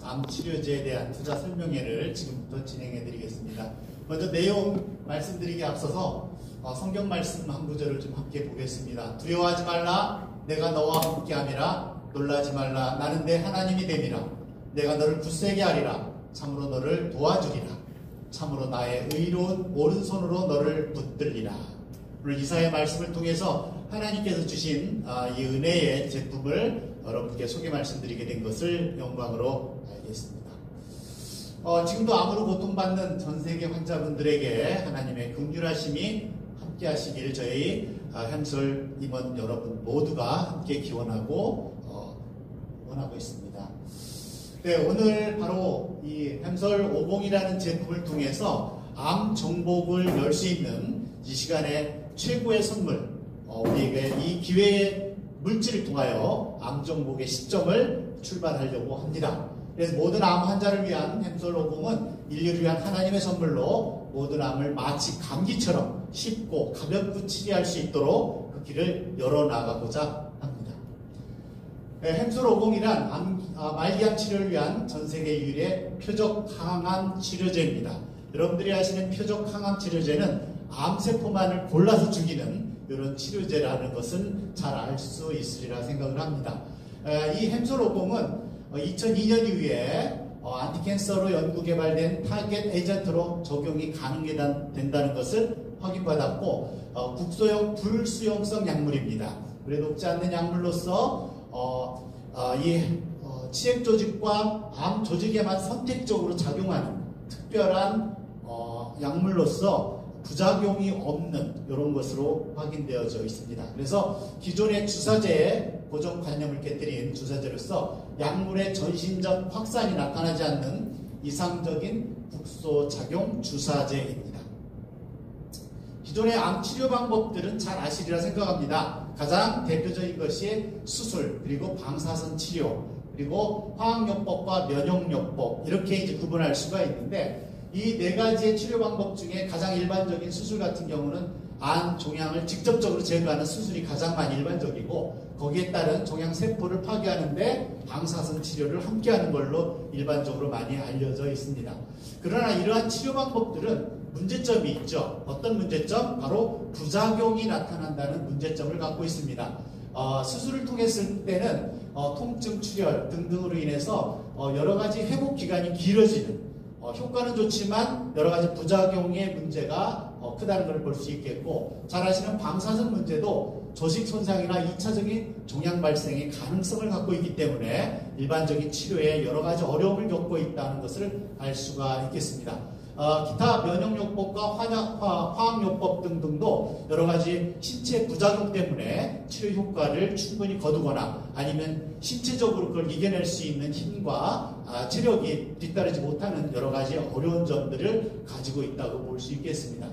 암 치료제에 대한 투자 설명회를 지금부터 진행해 드리겠습니다. 먼저 내용 말씀드리기 앞서서 성경 말씀 한 구절을 좀 함께 보겠습니다. 두려워하지 말라, 내가 너와 함께함이라. 놀라지 말라, 나는 내 하나님이 됨이라. 내가 너를 굳세게 하리라. 참으로 너를 도와주리라. 참으로 나의 의로운 오른손으로 너를 붙들리라. 오늘 이사의 말씀을 통해서 하나님께서 주신 이 은혜의 제품을 여러분께 소개 말씀드리게 된 것을 영광으로 알겠습니다. 지금도 암으로 고통받는 전세계 환자분들에게 하나님의 긍휼하심이 함께 하시길 저희 햄솔 임원 여러분 모두가 함께 기원하고 원하고 있습니다. 네, 오늘 바로 이 햄솔 50이라는 제품을 통해서 암 정복을 열 수 있는 이 시간에 최고의 선물, 우리에게 이 기회의 물질을 통하여 암 정복의 시점을 출발하려고 합니다. 그래서 모든 암 환자를 위한 햄솔 50은 인류를 위한 하나님의 선물로 모든 암을 마치 감기처럼 쉽고 가볍고 치료할 수 있도록 그 길을 열어나가고자 합니다. 햄솔 50이란 말기암 치료를 위한 전세계 유일의 표적 항암 치료제입니다. 여러분들이 아시는 표적 항암 치료제는 암세포만을 골라서 죽이는 이런 치료제라는 것은 잘 알 수 있으리라 생각을 합니다. 이 햄솔 50은 2002년 이후에 안티캔서로 연구 개발된 타겟 에이전트로 적용이 가능된다는 것을 확인받았고 국소형 불수용성 약물입니다. 그래 녹지 않는 약물로서 이 치액 조직과 암 조직에만 선택적으로 작용하는 특별한 약물로서 부작용이 없는 이런 것으로 확인되어져 있습니다. 그래서 기존의 주사제에 고정관념을 깨뜨린 주사제로서 약물의 전신적 확산이 나타나지 않는 이상적인 국소작용 주사제입니다. 기존의 암 치료 방법들은 잘 아시리라 생각합니다. 가장 대표적인 것이 수술, 그리고 방사선 치료, 그리고 화학요법과 면역요법, 이렇게 이제 구분할 수가 있는데, 이 네 가지의 치료 방법 중에 가장 일반적인 수술 같은 경우는 암 종양을 직접적으로 제거하는 수술이 가장 많이 일반적이고, 거기에 따른 종양 세포를 파괴하는데 방사선 치료를 함께하는 걸로 일반적으로 많이 알려져 있습니다. 그러나 이러한 치료 방법들은 문제점이 있죠. 어떤 문제점? 바로 부작용이 나타난다는 문제점을 갖고 있습니다. 수술을 통했을 때는 통증, 출혈 등등으로 인해서 여러 가지 회복 기간이 길어지는, 효과는 좋지만 여러 가지 부작용의 문제가 크다는 걸 볼 수 있겠고, 잘 아시는 방사선 문제도 조직 손상이나 2차적인 종양 발생의 가능성을 갖고 있기 때문에 일반적인 치료에 여러 가지 어려움을 겪고 있다는 것을 알 수가 있겠습니다. 기타 면역요법과 화학요법 등등도 여러 가지 신체 부작용 때문에 치료 효과를 충분히 거두거나 아니면 신체적으로 그걸 이겨낼 수 있는 힘과 체력이 뒤따르지 못하는 여러 가지 어려운 점들을 가지고 있다고 볼 수 있겠습니다.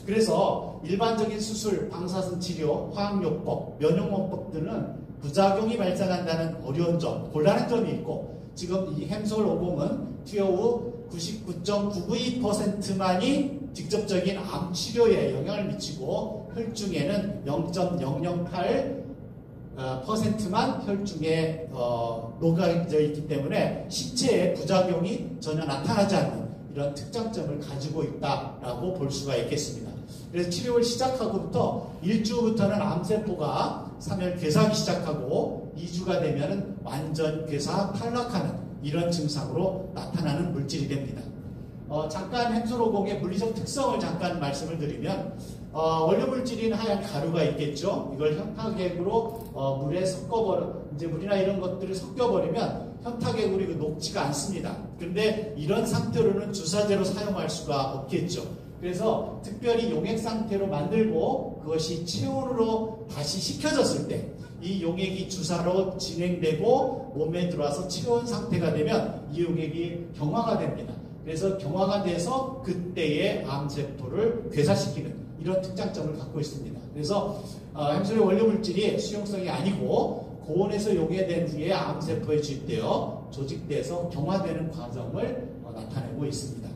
그래서 일반적인 수술, 방사선 치료, 화학요법, 면역요법들은 부작용이 발생한다는 어려운 점, 곤란한 점이 있고, 지금 이 햄솔 50은 투여 후 99.992%만이 직접적인 암 치료에 영향을 미치고, 혈중에는 0.008%만 혈중에 녹아져 있기 때문에 신체에 부작용이 전혀 나타나지 않는 이런 특장점을 가지고 있다라고 볼 수가 있겠습니다. 그래서 치료를 시작하고부터 1주부터는 암세포가 삼열 괴사하기 시작하고 2주가 되면 완전 괴사 탈락하는 이런 증상으로 나타나는 물질이 됩니다. 잠깐 햄솔 50의 물리적 특성을 잠깐 말씀을 드리면, 원료 물질인 하얀 가루가 있겠죠. 이걸 현타액으로 물에 이제 물이나 이런 것들을 섞여버리면 현타액으로 녹지가 않습니다. 그런데 이런 상태로는 주사제로 사용할 수가 없겠죠. 그래서 특별히 용액 상태로 만들고 그것이 체온으로 다시 식혀졌을 때 이 용액이 주사로 진행되고 몸에 들어와서 체온 상태가 되면 이 용액이 경화가 됩니다. 그래서 경화가 돼서 그때의 암세포를 괴사시키는 이런 특장점을 갖고 있습니다. 그래서 햄솔의 원료 물질이 수용성이 아니고 고온에서 용해된 후에 암세포에 주입되어 조직돼서 경화되는 과정을 나타내고 있습니다.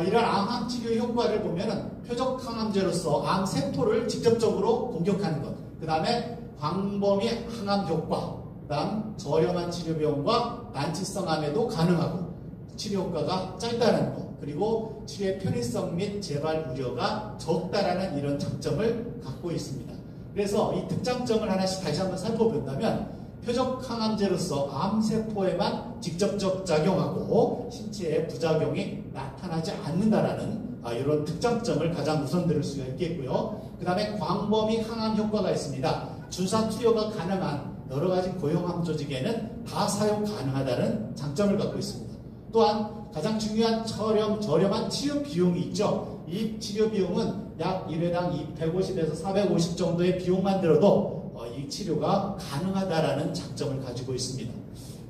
이런 암 치료 효과를 보면 표적 항암제로서 암세포를 직접적으로 공격하는 것, 그 다음에 광범위 항암 효과, 그 다음 저렴한 치료 비용과 난치성 암에도 가능하고 치료 효과가 짧다는 것, 그리고 치료의 편의성 및 재발 우려가 적다라는 이런 장점을 갖고 있습니다. 그래서 이 특장점을 하나씩 다시 한번 살펴본다면 표적 항암제로서 암세포에만 직접적 작용하고 신체에 부작용이 나타나지 않는다라는 이런 특장점을 가장 우선 들을 수가 있겠고요. 그 다음에 광범위 항암 효과가 있습니다. 주사 투여가 가능한 여러 가지 고형암 조직에는 다 사용 가능하다는 장점을 갖고 있습니다. 또한 가장 중요한 저렴한 치료 비용이 있죠. 이 치료 비용은 약 1회당 250에서 450 정도의 비용만 들어도 이 치료가 가능하다라는 장점을 가지고 있습니다.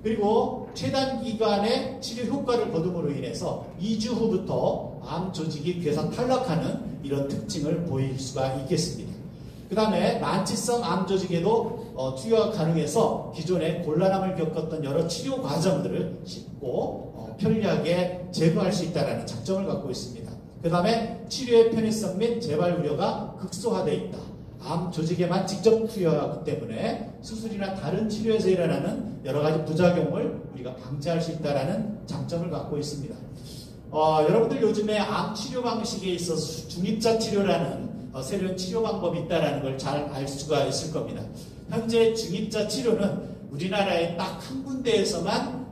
그리고 최단 기간의 치료 효과를 거둠으로 인해서 2주 후부터 암 조직이 괴사 탈락하는 이런 특징을 보일 수가 있겠습니다. 그 다음에 난치성 암 조직에도 투여가 가능해서 기존에 곤란함을 겪었던 여러 치료 과정들을 쉽고 편리하게 제거할 수 있다는 장점을 갖고 있습니다. 그 다음에 치료의 편의성 및 재발 우려가 극소화되어 있다. 암 조직에만 직접 투여하기 때문에 수술이나 다른 치료에서 일어나는 여러 가지 부작용을 우리가 방지할 수 있다는 장점을 갖고 있습니다. 여러분들 요즘에 암 치료 방식에 있어서 중입자 치료라는 새로운 치료 방법이 있다는 걸 잘 알 수가 있을 겁니다. 현재 중입자 치료는 우리나라에 딱 한 군데에서만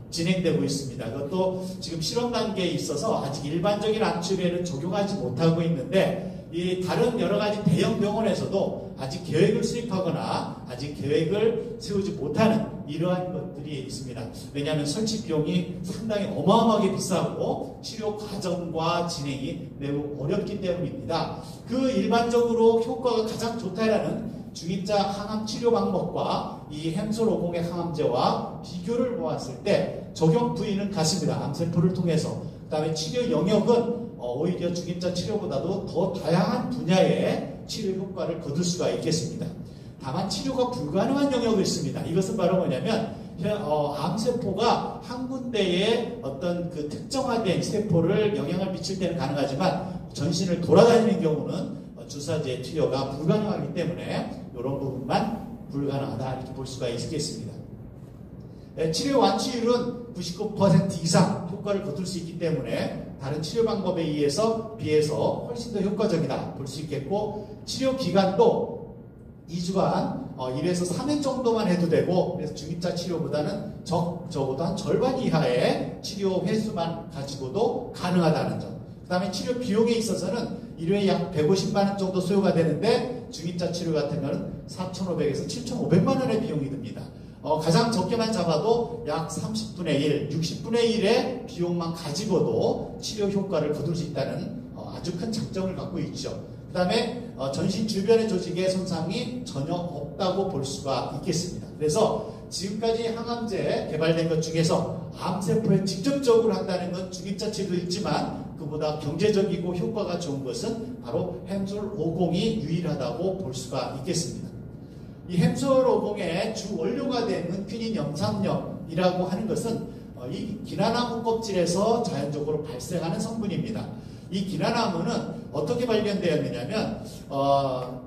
진행되고 있습니다. 그것도 지금 실험 단계에 있어서 아직 일반적인 암 치료에는 적용하지 못하고 있는데 이 다른 여러 가지 대형 병원에서도 아직 계획을 수립하거나 아직 계획을 세우지 못하는 이러한 것들이 있습니다. 왜냐하면 설치 비용이 상당히 어마어마하게 비싸고 치료 과정과 진행이 매우 어렵기 때문입니다. 그 일반적으로 효과가 가장 좋다라는 중입자 항암 치료 방법과 이 햄솔50의 항암제와 비교를 보았을 때 적용 부위는 같습니다. 암세포를 통해서. 그 다음에 치료 영역은 오히려 중입자 치료보다도 더 다양한 분야의 치료 효과를 거둘 수가 있겠습니다. 다만 치료가 불가능한 영역이 있습니다. 이것은 바로 뭐냐면 암세포가 한 군데에 어떤 그 특정화된 세포를 영향을 미칠 때는 가능하지만 전신을 돌아다니는 경우는 주사제 투여가 불가능하기 때문에 이런 부분만 불가능하다 이렇게 볼 수가 있겠습니다. 치료 완치율은 99% 이상 효과를 거둘 수 있기 때문에 다른 치료 방법에 비해서 훨씬 더 효과적이다 볼 수 있겠고, 치료 기간도 2주간 1에서 3회 정도만 해도 되고, 그래서 중입자 치료보다는 적어도 한 절반 이하의 치료 횟수만 가지고도 가능하다는 점. 그 다음에 치료 비용에 있어서는 1회에 약 150만 원 정도 소요가 되는데 중입자 치료 같은 경우는 4,500에서 7,500만 원의 비용이 듭니다. 가장 적게만 잡아도 약 30분의 1, 60분의 1의 비용만 가지고도 치료 효과를 거둘 수 있다는 아주 큰 장점을 갖고 있죠. 그 다음에 전신 주변의 조직의 손상이 전혀 없다고 볼 수가 있겠습니다. 그래서 지금까지 항암제 개발된 것 중에서 암세포에 직접적으로 한다는 건 중입자 치료도 있지만 그보다 경제적이고 효과가 좋은 것은 바로 햄솔50이 유일하다고 볼 수가 있겠습니다. 이 햄솔50의 주 원료가 된 은퀴닌 염산염이라고 하는 것은 이 기나나무 껍질에서 자연적으로 발생하는 성분입니다. 이 기나나무는 어떻게 발견되었느냐면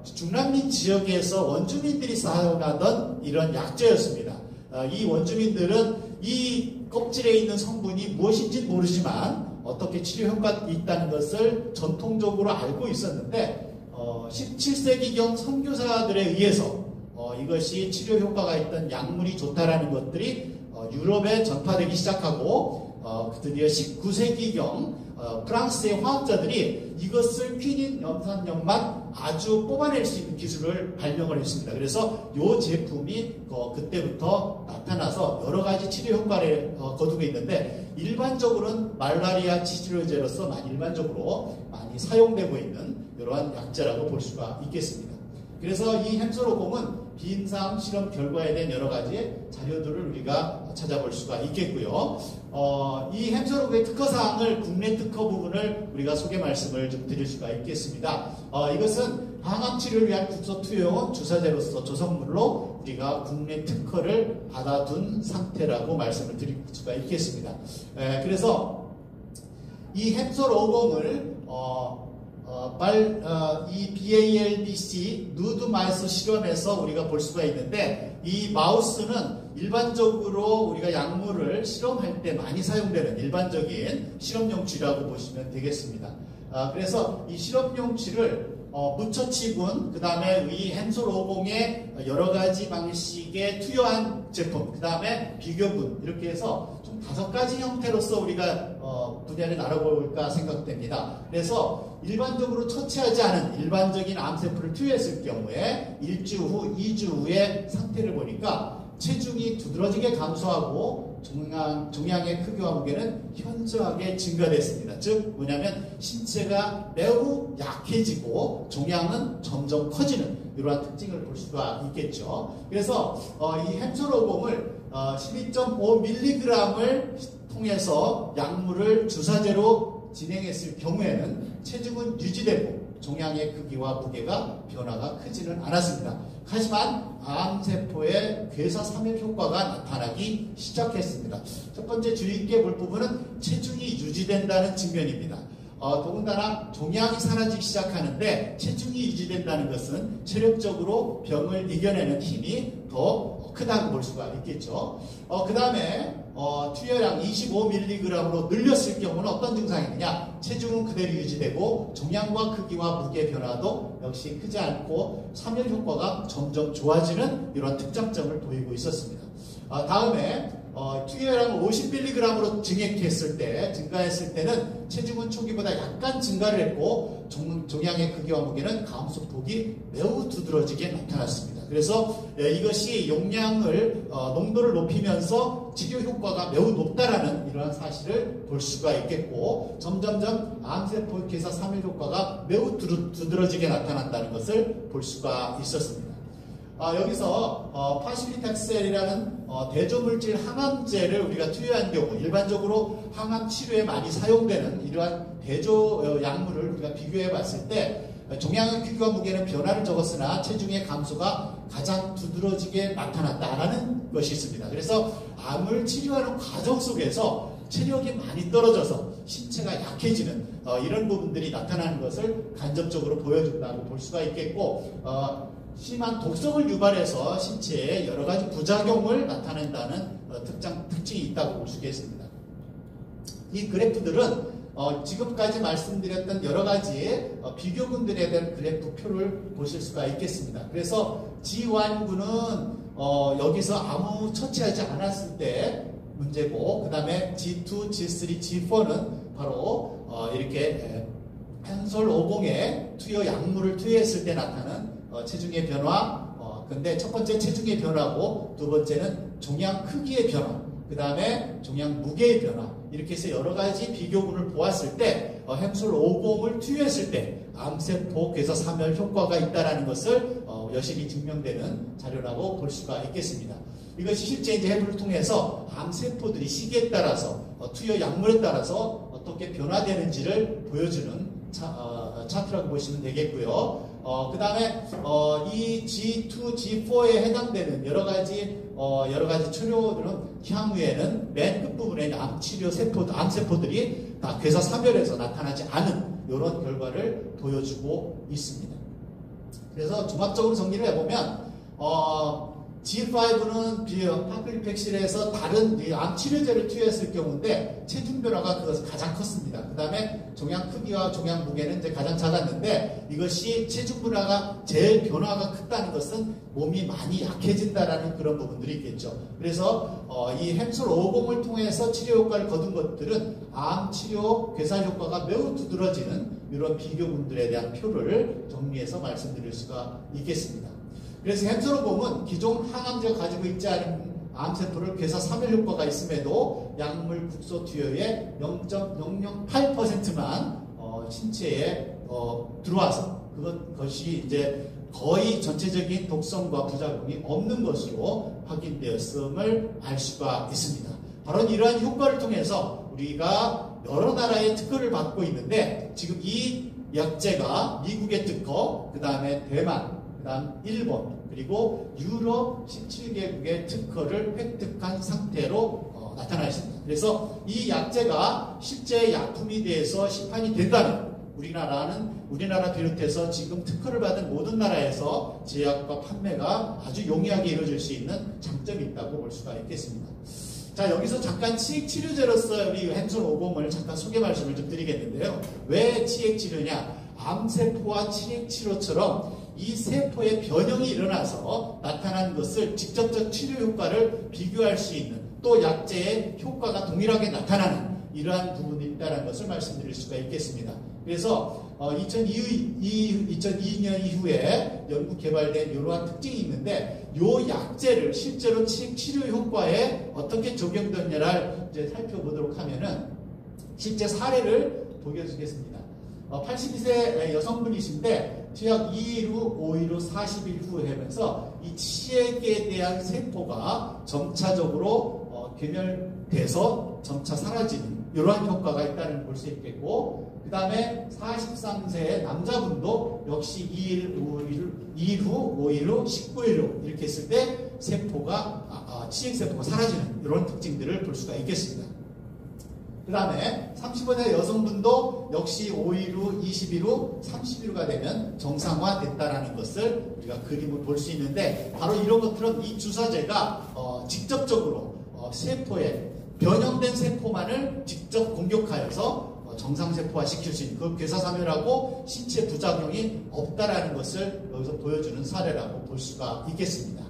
중남미 지역에서 원주민들이 사용하던 이런 약재였습니다. 이 원주민들은 이 껍질에 있는 성분이 무엇인지 모르지만 어떻게 치료 효과가 있다는 것을 전통적으로 알고 있었는데 17세기경 선교사들에 의해서 이것이 치료 효과가 있던 약물이 좋다라는 것들이 유럽에 전파되기 시작하고 드디어 19세기경 프랑스의 화학자들이 이것을 퀴닌 염산염만 아주 뽑아낼 수 있는 기술을 발명을 했습니다. 그래서 이 제품이 그때부터 나타나서 여러 가지 치료 효과를 거두고 있는데 일반적으로는 말라리아 치료제로서 일반적으로 많이 사용되고 있는 이러한 약제라고 볼 수가 있겠습니다. 그래서 이 햄솔50은 비임상 실험 결과에 대한 여러 가지 자료들을 우리가 찾아볼 수가 있겠고요. 이 햄솔50의 특허사항을 국내 특허 부분을 우리가 소개 말씀을 좀 드릴 수가 있겠습니다. 이것은 항암 치료를 위한 국소 투여용 주사제로서 조성물로 우리가 국내 특허를 받아둔 상태라고 말씀을 드릴 수가 있겠습니다. 그래서 이 햄솔50을 이 BALBC 누드 마우스 실험에서 우리가 볼 수가 있는데 이 마우스는 일반적으로 우리가 약물을 실험할 때 많이 사용되는 일반적인 실험용 쥐라고 보시면 되겠습니다. 그래서 이 실험용 쥐를 무처치군, 그 다음에 이 햄솔50의 여러 가지 방식의 투여한 제품, 그 다음에 비교군, 이렇게 해서 총 5가지 형태로서 우리가 분야를 나눠볼까 생각됩니다. 그래서 일반적으로 처치하지 않은 일반적인 암세포를 투여했을 경우에 1주 후, 2주 후의 상태를 보니까 체중이 두드러지게 감소하고 종양의 크기와 무게는 현저하게 증가됐습니다. 즉 뭐냐면 신체가 매우 약해지고 종양은 점점 커지는 이러한 특징을 볼 수가 있겠죠. 그래서 이 햄솔50을 12.5mg을 통해서 약물을 주사제로 진행했을 경우에는 체중은 유지되고 종양의 크기와 무게가 변화가 크지는 않았습니다. 하지만 암세포의 괴사사멸 효과가 나타나기 시작했습니다. 첫 번째 주의 있게 볼 부분은 체중이 유지된다는 측면입니다. 더군다나 종양이 사라지기 시작하는데 체중이 유지된다는 것은 체력적으로 병을 이겨내는 힘이 더 크다고 볼 수가 있겠죠. 그 다음에 투여량 25mg으로 늘렸을 경우는 어떤 증상이 있느냐? 체중은 그대로 유지되고 종양과 크기와 무게 변화도 역시 크지 않고 사멸 효과가 점점 좋아지는 이런 특장점을 보이고 있었습니다. 다음에 투여량을 50mg으로 증가했을 때는 체중은 초기보다 약간 증가를 했고 종양의 크기와 무게는 감소폭이 매우 두드러지게 나타났습니다. 그래서 이것이 용량을 농도를 높이면서 치료 효과가 매우 높다라는 이러한 사실을 볼 수가 있겠고 점점점 암세포 괴사 사멸 효과가 매우 두드러지게 나타난다는 것을 볼 수가 있었습니다. 여기서 파실리탁셀이라는 대조물질 항암제를 우리가 투여한 경우 일반적으로 항암 치료에 많이 사용되는 이러한 대조 약물을 우리가 비교해 봤을 때 종양의 크기와 무게는 변화를 적었으나 체중의 감소가 가장 두드러지게 나타났다라는 것이 있습니다. 그래서 암을 치료하는 과정 속에서 체력이 많이 떨어져서 신체가 약해지는 이런 부분들이 나타나는 것을 간접적으로 보여준다고 볼 수가 있겠고 심한 독성을 유발해서 신체에 여러 가지 부작용을 나타낸다는 특징이 있다고 볼 수 있겠습니다. 이 그래프들은 지금까지 말씀드렸던 여러 가지 비교군들에 대한 그래프표를 보실 수가 있겠습니다. 그래서 G1군은 여기서 아무 처치하지 않았을 때 문제고, 그 다음에 G2, G3, G4는 바로 이렇게 햄솔50에 투여 약물을 투여했을 때 나타나는 체중의 변화. 근데 첫 번째 체중의 변화고, 두 번째는 종양 크기의 변화, 그 다음에 종양 무게의 변화, 이렇게 해서 여러 가지 비교군을 보았을 때 햄솔50을 투여했을 때 암세포 괴사 사멸 효과가 있다는 것을 여실히 증명되는 자료라고 볼 수가 있겠습니다. 이것이 실제 이제 해부를 통해서 암세포들이 시기에 따라서 투여 약물에 따라서 어떻게 변화되는지를 보여주는 차트라고 보시면 되겠고요. 그 다음에 이 G2, G4에 해당되는 여러 가지 치료들은 향후에는 맨 끝부분에 암세포들이 다 괴사 사멸해서 나타나지 않은 이런 결과를 보여주고 있습니다. 그래서 종합적으로 정리를 해보면 G5는 파클리팩실에서 다른 암 치료제를 투여했을 경우인데 체중 변화가 그것은 가장 컸습니다. 그 다음에 종양 크기와 종양 무게는 이제 가장 작았는데, 이것이 체중 변화가 제일 변화가 크다는 것은 몸이 많이 약해진다라는 그런 부분들이 있겠죠. 그래서 이 햄솔50을 통해서 치료 효과를 거둔 것들은 암 치료 괴사 효과가 매우 두드러지는 이런 비교군들에 대한 표를 정리해서 말씀드릴 수가 있겠습니다. 그래서 햄솔50은 기존 항암제가 가지고 있지 않은 암세포를 괴사 사멸 효과가 있음에도 약물 국소 투여의 0.008%만 신체에 들어와서 그것이 이제 거의 전체적인 독성과 부작용이 없는 것으로 확인되었음을 알 수가 있습니다. 바로 이러한 효과를 통해서 우리가 여러 나라의 특허를 받고 있는데, 지금 이 약제가 미국의 특허, 그 다음에 대만, 그 다음 일본, 그리고 유럽 17개국의 특허를 획득한 상태로 나타나 있습니다. 그래서 이 약제가 실제 약품에 대해서 시판이 된다면 우리나라 비롯해서 지금 특허를 받은 모든 나라에서 제약과 판매가 아주 용이하게 이루어질 수 있는 장점이 있다고 볼 수가 있겠습니다. 자, 여기서 잠깐 치익치료제로서 우리 햄솔 50을 잠깐 소개 말씀을 좀 드리겠는데요. 왜 치익치료냐? 암세포와 치익치료처럼 이 세포의 변형이 일어나서 나타난 것을 직접적 치료 효과를 비교할 수 있는, 또 약제의 효과가 동일하게 나타나는 이러한 부분이 있다는 것을 말씀드릴 수가 있겠습니다. 그래서 2002년 이후에 연구 개발된 이러한 특징이 있는데, 이 약제를 실제로 치료 효과에 어떻게 적용되느냐를 이제 살펴보도록 하면은 실제 사례를 보여주겠습니다. 82세 여성분이신데 투약 2일 후, 5일 후, 40일 후 하면서 이 치액에 대한 세포가 점차적으로 괴멸돼서 점차 사라지는 이러한 효과가 있다는 걸 볼 수 있겠고, 그 다음에 43세의 남자분도 역시 2일 후, 5일 후, 19일 후 이렇게 했을 때 세포가 치액세포가 사라지는 이런 특징들을 볼 수가 있겠습니다. 그 다음에 35세 여성분도 역시 5일 후, 20일 후, 30일 후가 되면 정상화됐다는 것을 우리가 그림을 볼 수 있는데, 바로 이런 것처럼 이 주사제가 직접적으로 세포에 변형된 세포만을 직접 공격하여서 정상세포화 시킬 수 있는, 그 괴사사멸하고 신체 부작용이 없다라는 것을 여기서 보여주는 사례라고 볼 수가 있겠습니다.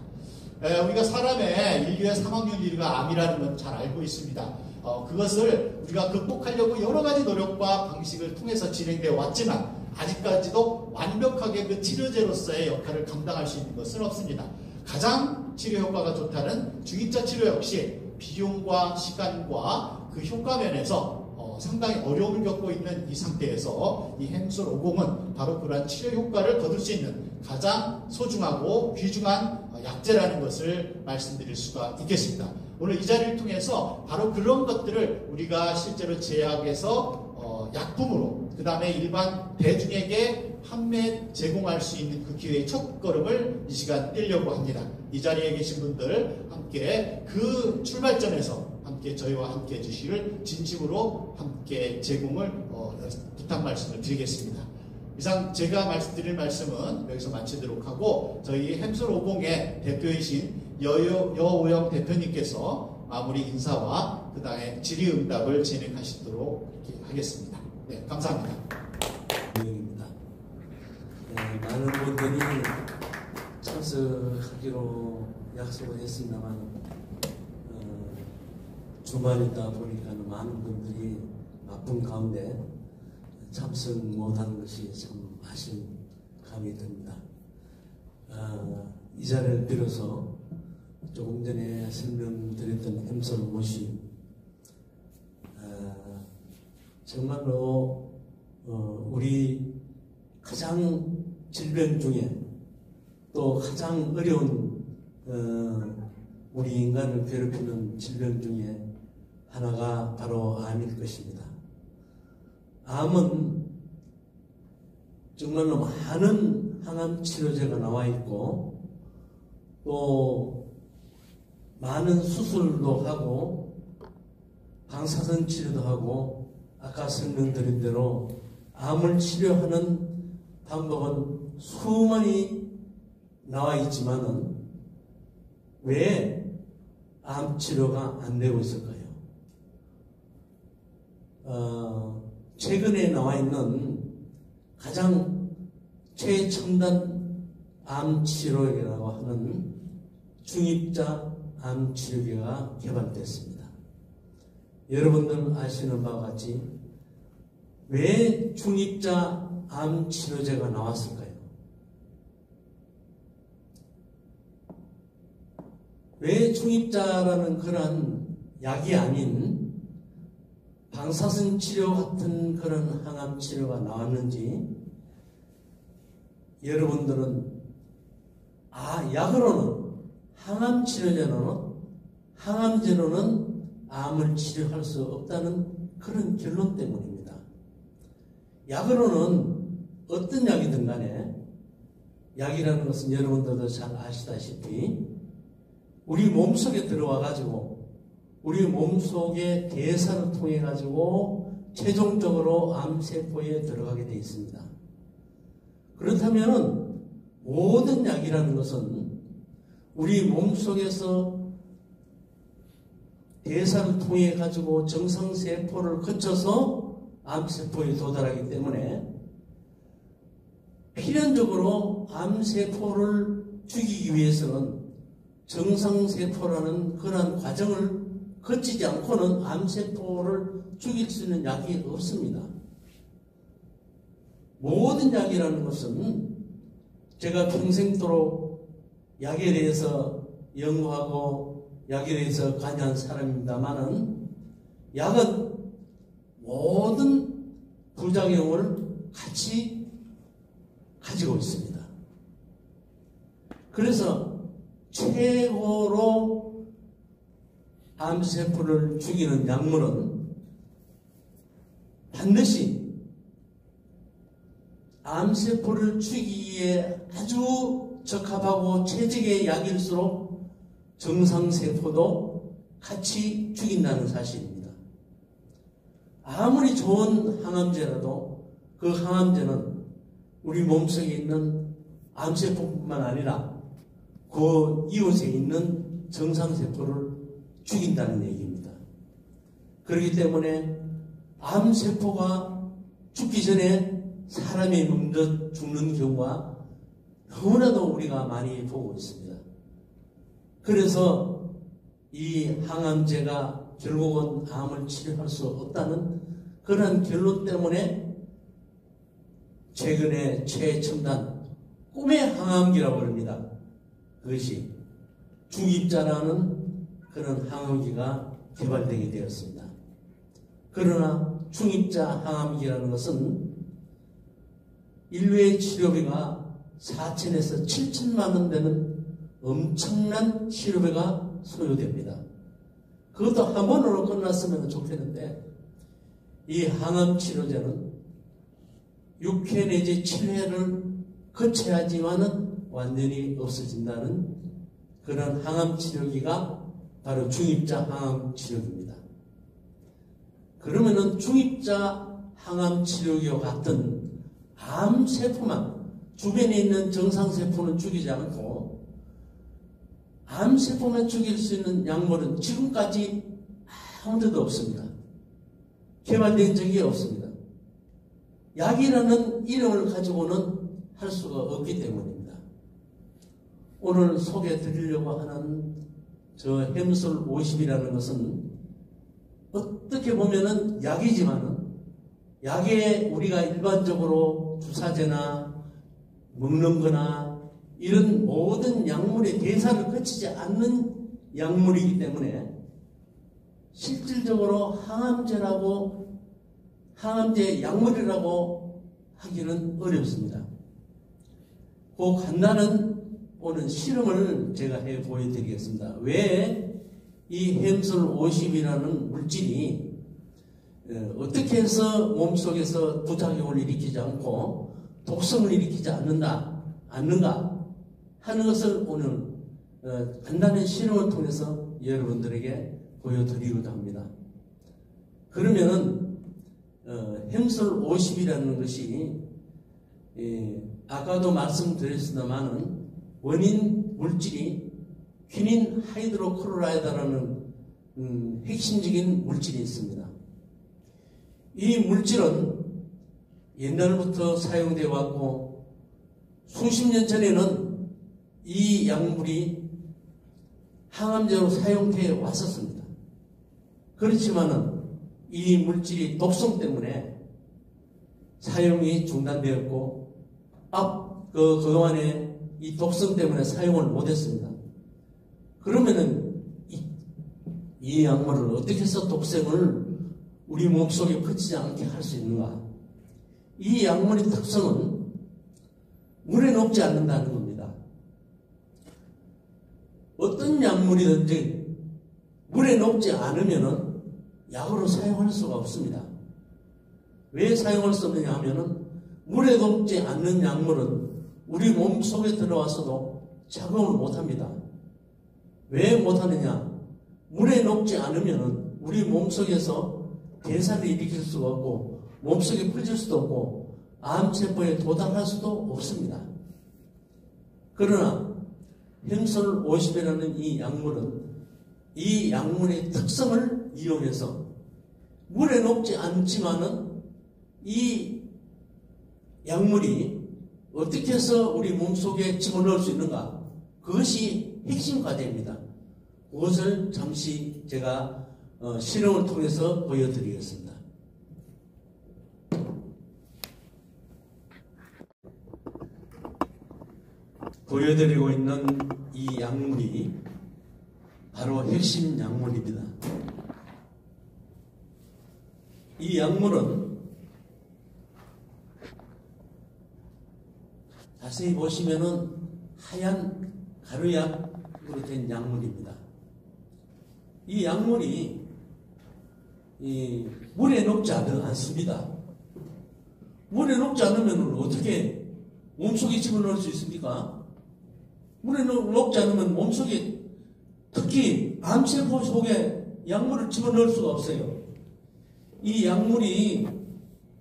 우리가 사람의 인류의 사망률이 암이라는 건 잘 알고 있습니다. 그것을 우리가 극복하려고 여러 가지 노력과 방식을 통해서 진행되어 왔지만 아직까지도 완벽하게 그 치료제로서의 역할을 감당할 수 있는 것은 없습니다. 가장 치료 효과가 좋다는 중입자 치료 역시 비용과 시간과 그 효과 면에서 상당히 어려움을 겪고 있는 이 상태에서 이 햄솔 50은 바로 그러한 치료 효과를 거둘 수 있는 가장 소중하고 귀중한 약제라는 것을 말씀드릴 수가 있겠습니다. 오늘 이 자리를 통해서 바로 그런 것들을 우리가 실제로 제약에서 약품으로, 그 다음에 일반 대중에게 판매 제공할 수 있는 그 기회의 첫 걸음을 이 시간 떼려고 합니다. 이 자리에 계신 분들 함께 그 출발점에서 함께 저희와 함께 해주시기를 진심으로 함께 제공을 부탁 말씀을 드리겠습니다. 이상 제가 말씀드릴 말씀은 여기서 마치도록 하고, 저희 햄솔 50의 대표이신 여오영 대표님께서 마무리 인사와 그 다음에 질의응답을 진행하시도록 하겠습니다. 네, 감사합니다. 입니다. 네, 많은 분들이 참석하기로 약속을 했습니다만 주말이다 보니까 많은 분들이 바쁜 가운데 참석 못한 것이 참 아쉬움감이 듭니다. 이 자리를 빌어서 조금 전에 설명드렸던 햄솔 못이 정말로 우리 가장 질병 중에 또 가장 어려운 우리 인간을 괴롭히는 질병 중에 하나가 바로 암일 것입니다. 암은 정말로 많은 항암 치료제가 나와 있고 또 많은 수술도 하고 방사선 치료도 하고 아까 설명드린 대로 암을 치료하는 방법은 수많이 나와 있지만은 왜 암 치료가 안 되고 있을까요? 최근에 나와 있는 가장 최첨단 암 치료기라고 하는 중입자 암 치료기가 개발됐습니다. 여러분들 아시는 바와 같이 왜 중입자 암 치료제가 나왔을까요? 왜 중입자라는 그런 약이 아닌 방사선 치료 같은 그런 항암 치료가 나왔는지 여러분들은 약으로는 항암 치료제로는 항암제로는 암을 치료할 수 없다는 그런 결론 때문입니다. 약으로는 어떤 약이든 간에 약이라는 것은 여러분들도 잘 아시다시피 우리 몸속에 들어와 가지고 우리 몸속의 대사를 통해 가지고 최종적으로 암세포에 들어가게 되어 있습니다. 그렇다면 모든 약이라는 것은 우리 몸속에서 대사를 통해 가지고 정상세포를 거쳐서 암세포에 도달하기 때문에 필연적으로 암세포를 죽이기 위해서는 정상세포라는 그러한 과정을 거치지 않고는 암세포를 죽일 수 있는 약이 없습니다. 모든 약이라는 것은 제가 평생도록 약에 대해서 연구하고 약에 대해서 관여한 사람입니다만은 약은 모든 부작용을 같이 가지고 있습니다. 그래서 최고로 암세포를 죽이는 약물은 반드시 암세포를 죽이기에 아주 적합하고 최적의 약일수록 정상세포도 같이 죽인다는 사실입니다. 아무리 좋은 항암제라도 그 항암제는 우리 몸속에 있는 암세포뿐만 아니라 그 이웃에 있는 정상세포를 죽인다는 얘기입니다. 그렇기 때문에 암세포가 죽기 전에 사람이 먼저 죽는 경우가 너무나도 우리가 많이 보고 있습니다. 그래서 이 항암제가 결국은 암을 치료할 수 없다는 그런 결론 때문에 최근에 최첨단 꿈의 항암기라고 합니다. 그것이 중입자라는 그런 항암기가 개발되게 되었습니다. 그러나 중입자 항암기라는 것은 인류의 치료비가 4천에서 7천만 원 되는 엄청난 치료비가 소요됩니다. 그것도 한 번으로 끝났으면 좋겠는데 이 항암 치료제는 6회 내지 7회를 거쳐야지만은 완전히 없어진다는 그런 항암 치료기가 바로 중입자 항암 치료기입니다. 그러면은 중입자 항암 치료기와 같은 암세포만 주변에 있는 정상세포는 죽이지 않고 암세포만 죽일 수 있는 약물은 지금까지 아무 데도 없습니다. 개발된 적이 없습니다. 약이라는 이름을 가지고는 할 수가 없기 때문입니다. 오늘 소개해 드리려고 하는 저 햄솔 50이라는 것은 어떻게 보면은 약이지만은 약에 우리가 일반적으로 주사제나 먹는 거나 이런 모든 약물의 대사를 거치지 않는 약물이기 때문에 실질적으로 항암제 약물이라고 하기는 어렵습니다. 그 간단한 오늘 실험을 제가 해 보여드리겠습니다. 왜 이 햄솔 50이라는 물질이 어떻게 해서 몸속에서 부작용을 일으키지 않고 독성을 일으키지 않는가 하는 것을 오늘 간단한 실험을 통해서 여러분들에게 보여드리고자 합니다. 그러면은 햄솔 50이라는 것이 아까도 말씀드렸습니다만은 원인 물질이 퀴닌 하이드로크로라이드라는 핵심적인 물질이 있습니다. 이 물질은 옛날부터 사용되어 왔고 수십 년 전에는 이 약물이 항암제로 사용되어 왔었습니다. 그렇지만은 이 물질이 독성 때문에 사용이 중단되었고 그동안에 이 독성 때문에 사용을 못했습니다. 그러면은 이 약물을 어떻게 해서 독성을 우리 몸속에 거치지 않게 할 수 있는가? 이 약물의 특성은 물에 녹지 않는다는 겁니다. 어떤 약물이든지 물에 녹지 않으면은 약으로 사용할 수가 없습니다. 왜 사용할 수 없느냐 하면은 물에 녹지 않는 약물은 우리 몸 속에 들어와서도 작용을 못합니다. 왜 못하느냐? 물에 녹지 않으면은 우리 몸 속에서 대사를 일으킬 수가 없고 몸속에 퍼질 수도 없고 암세포에 도달할 수도 없습니다. 그러나 행솔 50이라는 이 약물은 이 약물의 특성을 이용해서 물에 녹지 않지만은 이 약물이 어떻게 해서 우리 몸속에 집어넣을 수 있는가? 그것이 핵심 과제입니다. 그것을 잠시 제가 실험을 통해서 보여드리겠습니다. 보여드리고 있는 이 약물이 바로 핵심 약물입니다. 이 약물은 자세히 보시면은 하얀 가루약으로 된 약물입니다. 이 약물이 물에 녹지 않습니다. 물에 녹지 않으면 어떻게 몸속에 집어넣을 수 있습니까? 물에 녹지 않으면 몸속에 특히 암세포 속에 약물을 집어넣을 수가 없어요. 이 약물이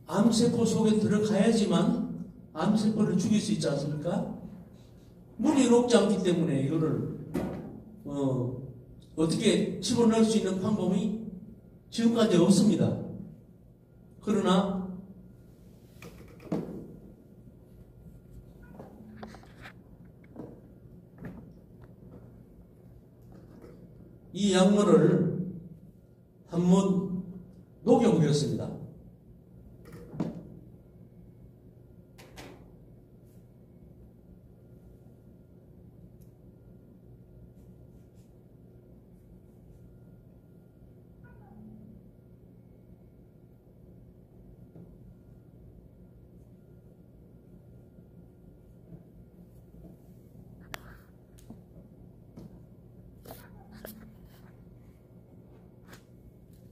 암세포 속에 들어가야지만 암세포를 죽일 수 있지 않습니까? 물이 녹지 않기 때문에 이거를 어떻게 집어넣을 수 있는 방법이 지금까지 없습니다. 그러나 이 약물을 한번 녹여보겠습니다.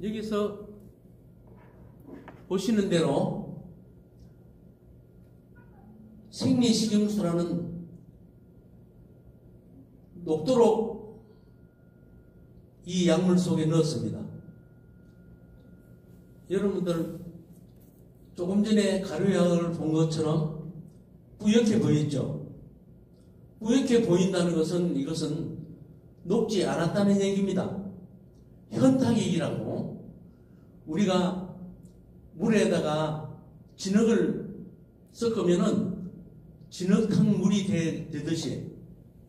여기서 보시는 대로 생리식용수라는 녹도록 이 약물 속에 넣었습니다. 여러분들 조금 전에 가루약을 본 것처럼 뿌옇게 보이죠? 뿌옇게 보인다는 것은 이것은 녹지 않았다는 얘기입니다. 현탁액이라고 우리가 물에다가 진흙을 섞으면은 진흙탕 물이 되듯이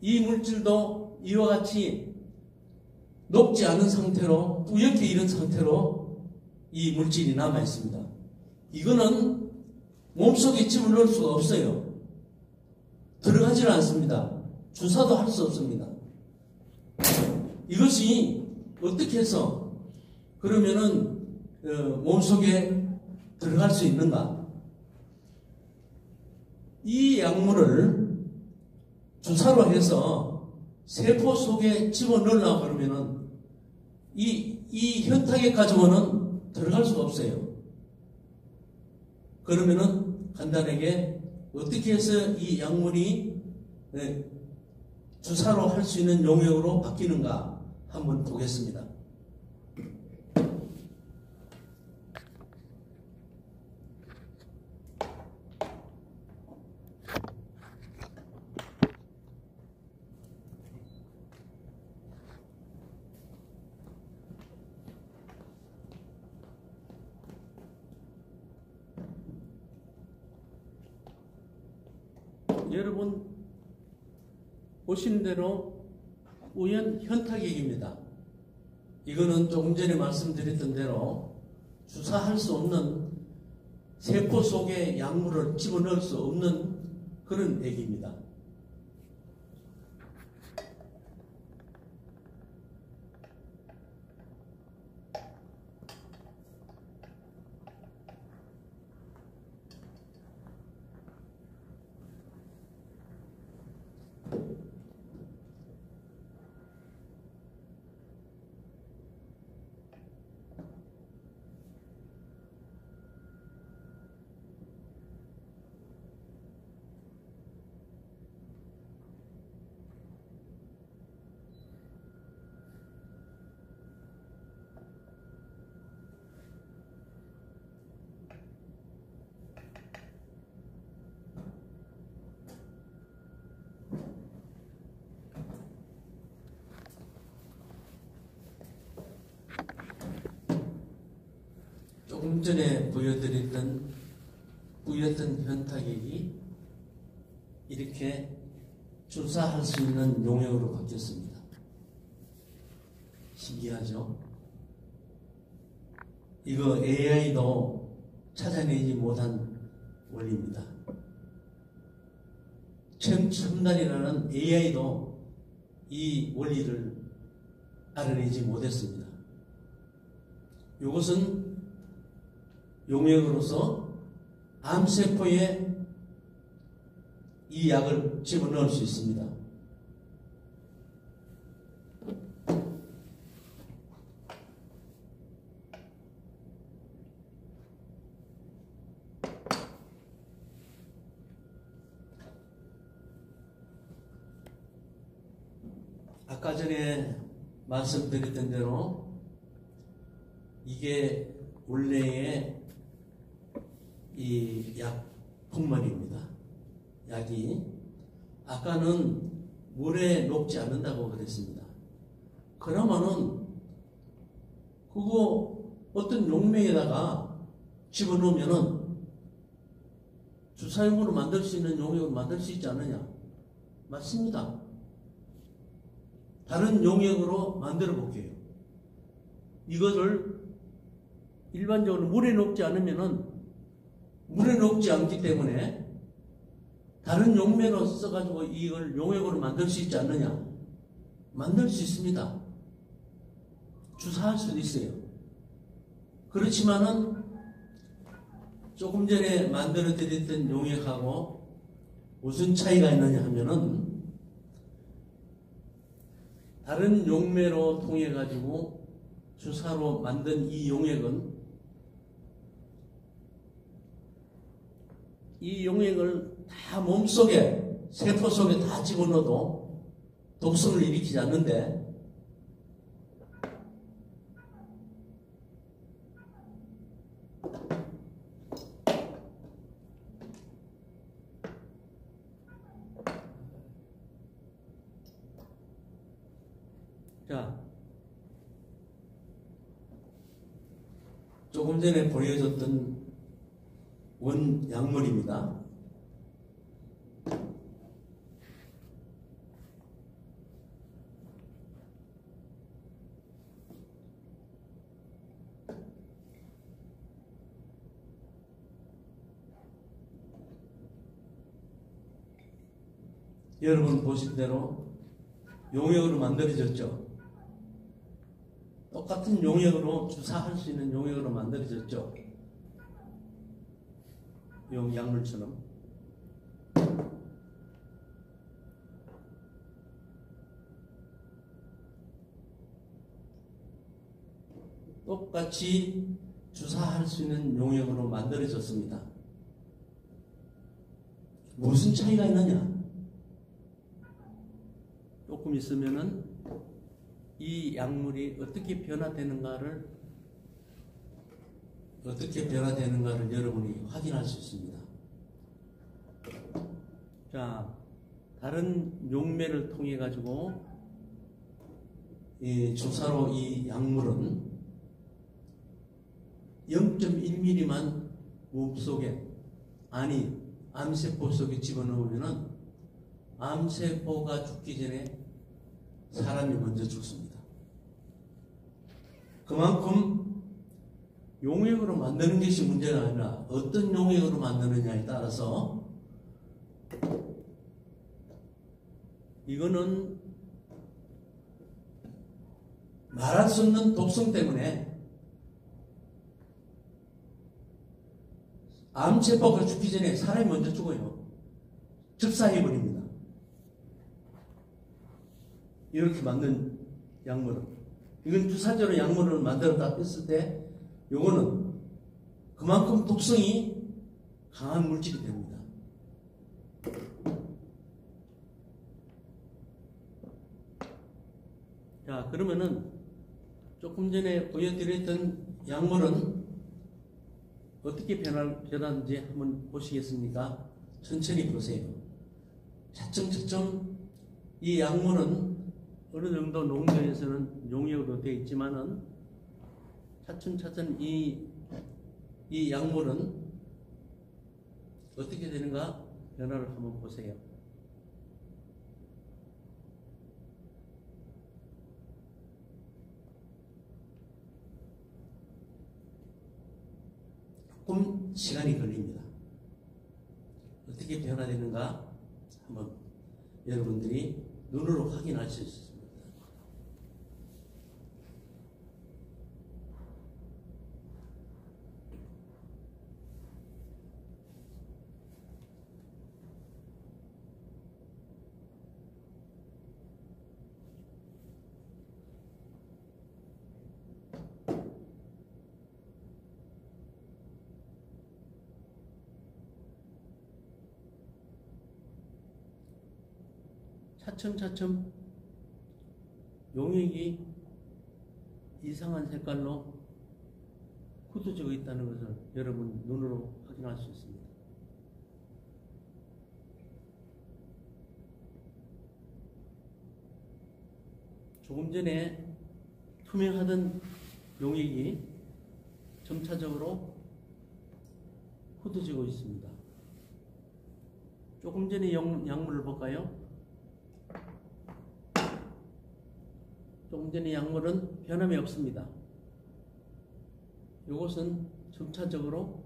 이 물질도 이와 같이 녹지 않은 상태로 뿌옇게 이른 상태로 이 물질이 남아 있습니다. 이거는 몸속에 집어넣을 수가 없어요. 들어가질 않습니다. 주사도 할 수 없습니다. 이것이 어떻게 해서 그러면은 몸속에 들어갈 수 있는가? 이 약물을 주사로 해서 세포 속에 집어넣으려고 그러면은 이 현탁액 가지고는 들어갈 수가 없어요. 그러면은 간단하게 어떻게 해서 이 약물이 주사로 할 수 있는 용액으로 바뀌는가 한번 보겠습니다. 여러분 보신 대로 우연 현탁액입니다. 이거는 조금 전에 말씀드렸던 대로 주사할 수 없는 세포 속에 약물을 집어넣을 수 없는 그런 액입니다. 조금 전에 보여드렸던 현타격이 이렇게 주사할 수 있는 용역으로 바뀌었습니다. 신기하죠? 이거 AI도 찾아내지 못한 원리입니다. 첨단이라는 AI도 이 원리를 알아내지 못했습니다. 이것은 용역으로서 암세포에 이 약을 집어넣을 수 있습니다. 아까 전에 말씀드렸던 대로 이게 원래의 이 약 분말입니다. 약이 아까는 물에 녹지 않는다고 그랬습니다. 그러면은 그거 어떤 용맥에다가 집어넣으면은 주사용으로 만들 수 있는 용액을 만들 수 있지 않느냐? 맞습니다. 다른 용액으로 만들어 볼게요. 이것을 일반적으로 물에 녹지 않으면은 물에 녹지 않기 때문에 다른 용매로 써가지고 이걸 용액으로 만들 수 있지 않느냐? 만들 수 있습니다. 주사할 수도 있어요. 그렇지만은 조금 전에 만들어 드렸던 용액하고 무슨 차이가 있느냐 하면은 다른 용매로 통해 가지고 주사로 만든 이 용액은 이 용액을 다 몸속에 세포 속에 다 집어넣어도 독성을 일으키지 않는데 자, 조금 전에 보여줬던 원 약물입니다. 여러분 보신 대로 용액으로 만들어졌죠. 똑같은 용액으로 주사할 수 있는 용액으로 만들어졌죠. 약물처럼. 똑같이 주사할 수 있는 용액으로 만들어졌습니다. 무슨 차이가 있느냐? 조금 있으면은 이 약물이 어떻게 변화되는가를 여러분이 확인할 수 있습니다. 자, 다른 용매를 통해 가지고 이 주사로 이 약물은 0.1mm만 몸속에 암세포 속에 집어넣으면은 암세포가 죽기 전에 사람이 먼저 죽습니다. 그만큼 용액으로 만드는 것이 문제가 아니라 어떤 용액으로 만드느냐에 따라서 이거는 말할 수 없는 독성 때문에 암세포가 죽기 전에 사람이 먼저 죽어요. 즉사해버립니다. 이렇게 만든 약물은, 이건 주사제로 약물을 만들었다 했을 때 요거는 그만큼 독성이 강한 물질이 됩니다. 자, 그러면은 조금 전에 보여드렸던 약물은 어떻게 변하는지 한번 보시겠습니까? 천천히 보세요. 차츰차츰 이 약물은 어느 정도 농도에서는 용액으로 되어 있지만은 차츰차츰 이 이 약물은 어떻게 되는가 변화를 한번 보세요. 조금 시간이 걸립니다. 어떻게 변화되는가 한번 여러분들이 눈으로 확인할 수 있습니다. 차츰차츰 용액이 이상한 색깔로 굳어지고 있다는 것을 여러분 눈으로 확인할 수 있습니다. 조금 전에 투명하던 용액이 점차적으로 굳어지고 있습니다. 조금 전에 약물을 볼까요? 조금 전에 약물은 변함이 없습니다. 이것은 점차적으로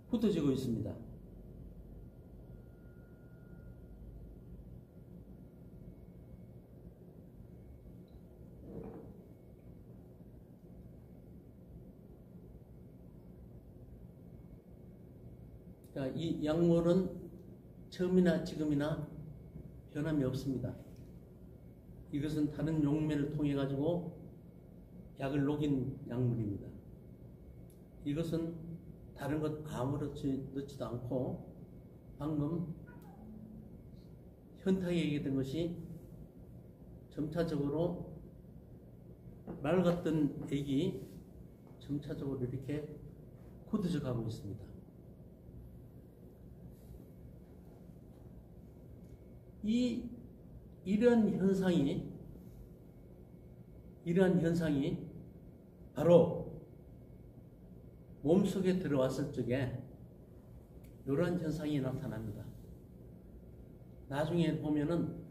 굳어지고 있습니다. 자, 이 약물은 처음이나 지금이나 변함이 없습니다. 이것은 다른 용매를 통해 가지고 약을 녹인 약물입니다. 이것은 다른 것 아무렇지 넣지도 않고 방금 현탁이 얘기했던 것이 점차적으로 맑았던 액이 점차적으로 이렇게 굳어져 가고 있습니다. 이러한 현상이 바로 몸속에 들어왔을 적에 이러한 현상이 나타납니다. 나중에 보면은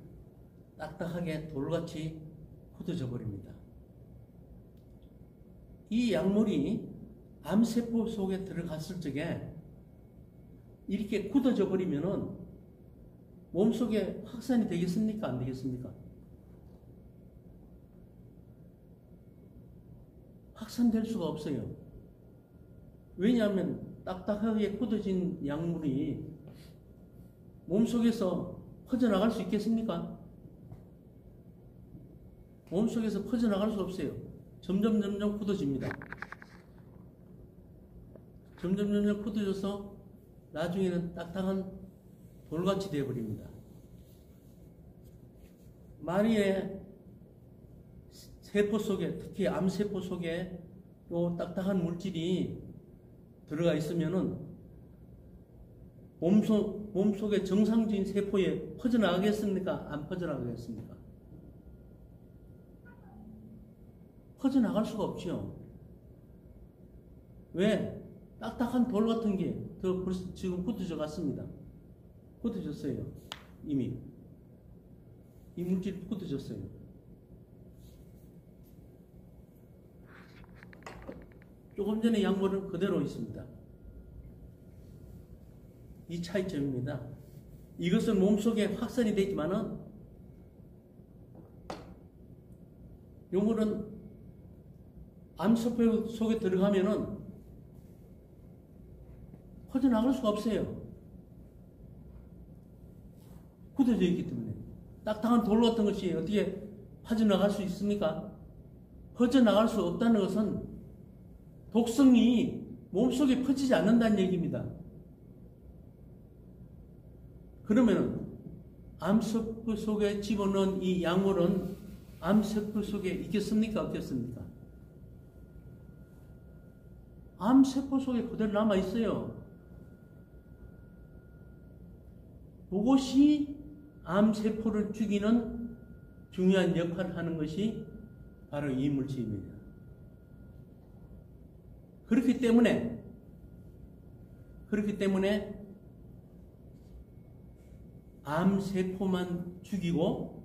딱딱하게 돌같이 굳어져 버립니다. 이 약물이 암세포 속에 들어갔을 적에 이렇게 굳어져 버리면은 몸속에 확산이 되겠습니까? 안 되겠습니까? 확산될 수가 없어요. 왜냐하면 딱딱하게 굳어진 약물이 몸속에서 퍼져나갈 수 있겠습니까? 몸속에서 퍼져나갈 수 없어요. 점점 굳어집니다. 점점 굳어져서 나중에는 딱딱한 돌같이 되어버립니다. 만약에 세포 속에, 특히 암세포 속에 요 딱딱한 물질이 들어가 있으면은 몸속의 정상적인 세포에 퍼져나가겠습니까? 안 퍼져나가겠습니까? 퍼져나갈 수가 없죠. 왜? 딱딱한 돌 같은 게 벌써 지금 굳어져 갔습니다. 굳어졌어요. 이미. 이 물질이 굳어졌어요. 조금 전에 약물은 그대로 있습니다. 이 차이점입니다. 이것은 몸속에 확산이 되지만은 요물은 암세포 속에 들어가면은 퍼져나갈 수가 없어요. 굳어져 있기 때문에. 딱딱한 돌 같은 것이 어떻게 퍼져나갈 수 있습니까? 퍼져나갈 수 없다는 것은 독성이 몸속에 퍼지지 않는다는 얘기입니다. 그러면은 암세포 속에 집어넣은 이 약물은 암세포 속에 있겠습니까? 없겠습니까? 암세포 속에 그대로 남아있어요. 그것이 암세포를 죽이는 중요한 역할을 하는 것이 바로 이 물질입니다. 그렇기 때문에 암세포만 죽이고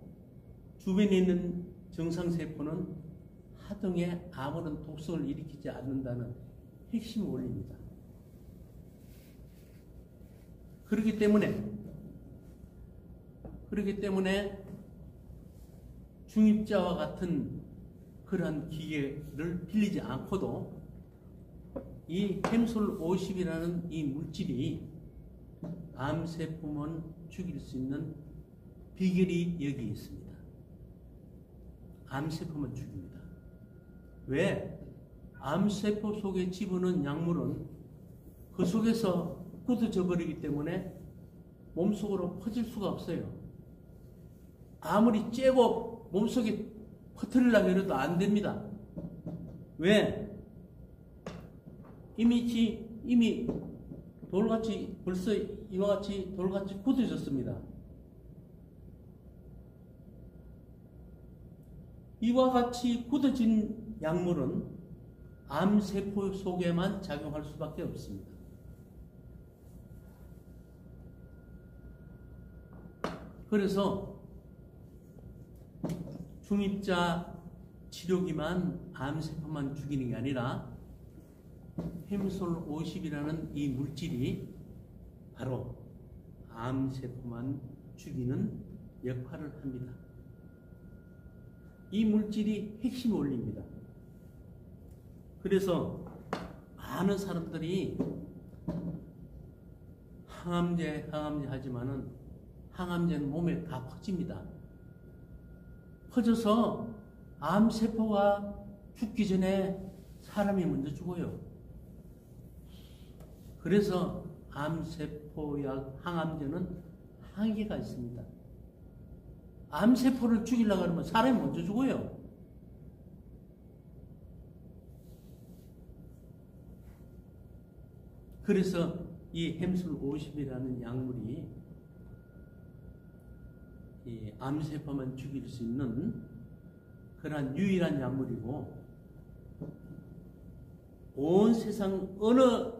주변에 있는 정상세포는 하등에 아무런 독성을 일으키지 않는다는 핵심 원리입니다. 그렇기 때문에 중입자와 같은 그러한 기계를 빌리지 않고도 이 햄솔 50이라는 이 물질이 암세포만 죽일 수 있는 비결이 여기 있습니다. 암세포만 죽입니다. 왜? 암세포 속에 집어넣은 약물은 그 속에서 굳어져 버리기 때문에 몸속으로 퍼질 수가 없어요. 아무리 쬐고 몸속에 퍼뜨리려고 해도 안 됩니다. 왜? 이미 돌같이 벌써 이와 같이 돌같이 굳어졌습니다. 이와 같이 굳어진 약물은 암세포 속에만 작용할 수밖에 없습니다. 그래서 중입자 치료기만 암세포만 죽이는 게 아니라 햄솔 50이라는 이 물질이 바로 암세포만 죽이는 역할을 합니다. 이 물질이 핵심 원리입니다. 그래서 많은 사람들이 항암제 하지만은 항암제는 몸에 다 퍼집니다. 퍼져서 암세포가 죽기 전에 사람이 먼저 죽어요. 그래서 암세포약 항암제는 한계가 있습니다. 암세포를 죽이려고 하면 사람이 먼저 죽어요. 그래서 이 햄솔 50이라는 약물이 이 암세포만 죽일 수 있는 그러한 유일한 약물이고, 온 세상 어느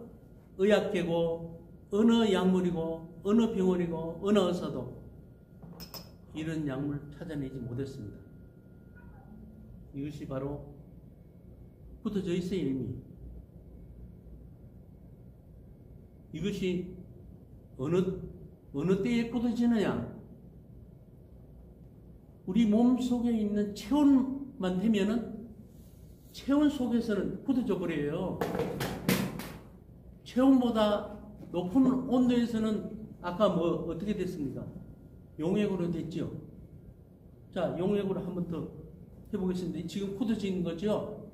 의학계고 어느 약물이고 어느 병원이고 어느 의사도 이런 약물 찾아내지 못했습니다. 이것이 바로 굳어져 있어요. 이미 이것이 어느 때에 굳어지느냐, 우리 몸 속에 있는 체온만 되면은 체온 속에서는 굳어져 버려요. 체온보다 높은 온도에서는 아까 어떻게 됐습니까? 용액으로 됐죠. 자, 용액으로 한 번 더 해보겠습니다. 지금 굳어진 거죠?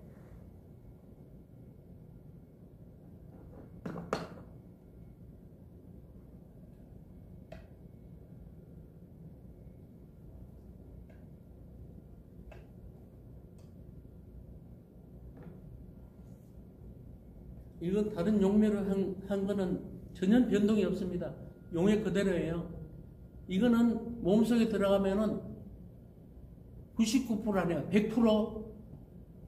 이건 다른 용매로 한 거는 전혀 변동이 없습니다. 용액 그대로예요. 이거는 몸속에 들어가면은 99% 아니야. 100%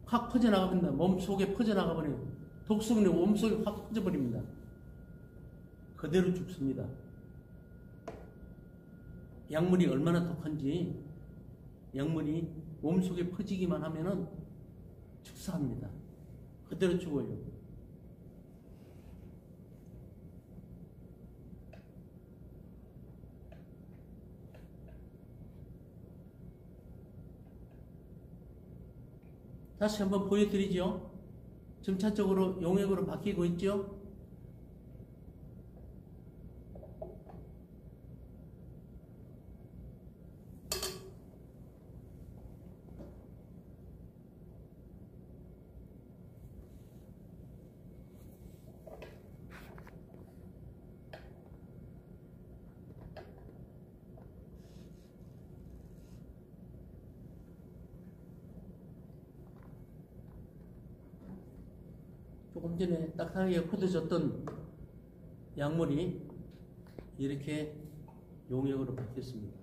확 퍼져나갑니다. 몸속에 퍼져나가버려요. 독성이 몸속에 확 퍼져버립니다. 그대로 죽습니다. 약물이 얼마나 독한지, 약물이 몸속에 퍼지기만 하면은 축사합니다. 그대로 죽어요. 다시 한번 보여드리죠. 점차적으로 용액으로 바뀌고 있죠. 조금 전에 딱딱하게 굳어졌던 약물이 이렇게 용액으로 바뀌었습니다.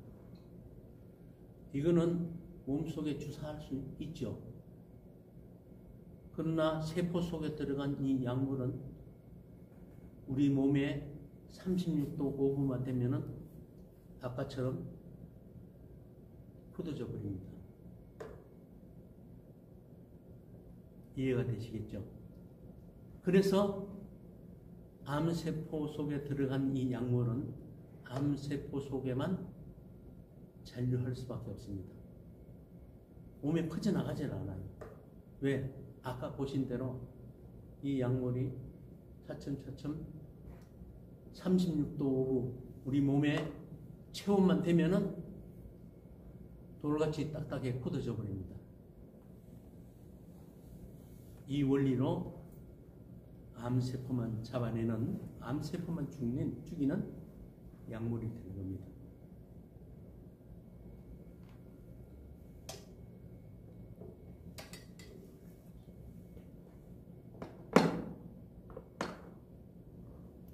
이거는 몸속에 주사할 수 있죠. 그러나 세포 속에 들어간 이 약물은 우리 몸에 36도 5분만 되면은 아까처럼 굳어져 버립니다. 이해가 되시겠죠? 그래서 암세포 속에 들어간 이 약물은 암세포 속에만 잔류할 수밖에 없습니다. 몸에 퍼져나가질 않아요. 왜? 아까 보신 대로 이 약물이 차츰차츰 36도 5분 우리 몸에 체온만 되면은 돌같이 딱딱하게 굳어져 버립니다. 이 원리로 암세포만 잡아내는, 암세포만 죽이는 약물이 되는 겁니다.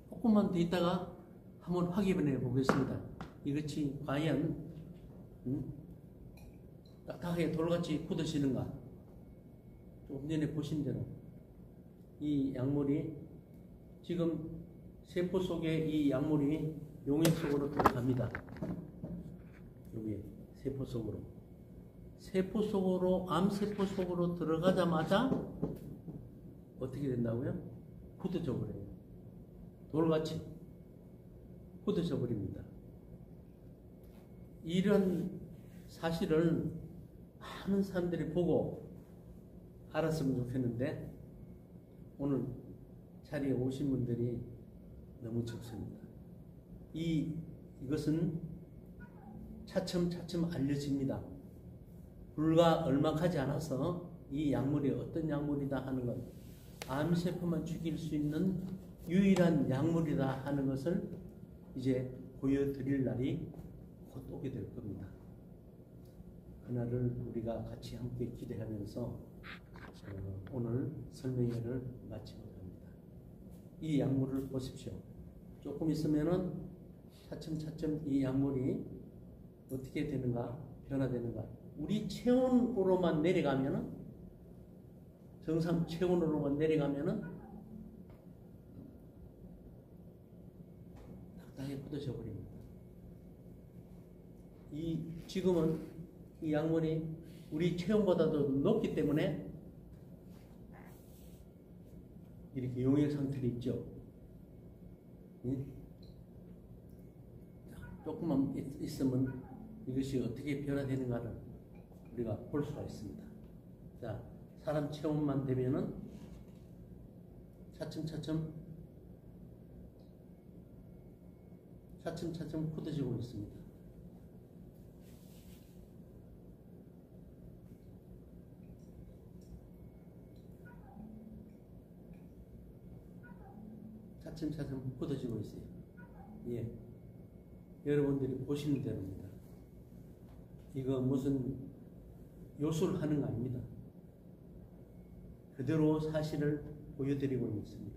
조금만 더 있다가 한번 확인해 보겠습니다. 이것이 과연 딱딱하게 돌같이 굳어지는가? 조금 전에 보신 대로 이 약물이 지금 세포 속에 이 약물이 용액 속으로 들어갑니다. 여기 세포 속으로. 세포 속으로, 암세포 속으로 들어가자마자 어떻게 된다고요? 굳어져 버려요. 돌같이 굳어져 버립니다. 이런 사실을 많은 사람들이 보고 알았으면 좋겠는데 오늘 자리에 오신 분들이 너무 적습니다. 이것은 차츰차츰 알려집니다. 불과 얼마 가지 않아서 이 약물이 어떤 약물이다 하는 것, 암세포만 죽일 수 있는 유일한 약물이다 하는 것을 이제 보여드릴 날이 곧 오게 될 겁니다. 그날을 우리가 같이 함께 기대하면서 오늘 설명회를 마치고자 합니다. 이 약물을 보십시오. 조금 있으면은 차츰차츰 이 약물이 어떻게 되는가, 변화되는가. 우리 체온으로만 내려가면은, 정상 체온으로만 내려가면은 딱딱하게 굳어져 버립니다. 지금은 이 약물이 우리 체온보다도 높기 때문에 이렇게 용액 상태로 있죠. 조금만 있으면 이것이 어떻게 변화되는가를 우리가 볼 수가 있습니다. 자, 사람 체온만 되면은 차츰차츰 굳어지고 있습니다. 차츰차츰 굳어지고 있어요. 예. 여러분들이 보시는 대로입니다. 이거 무슨 요술을 하는 거 아닙니다. 그대로 사실을 보여드리고 있습니다.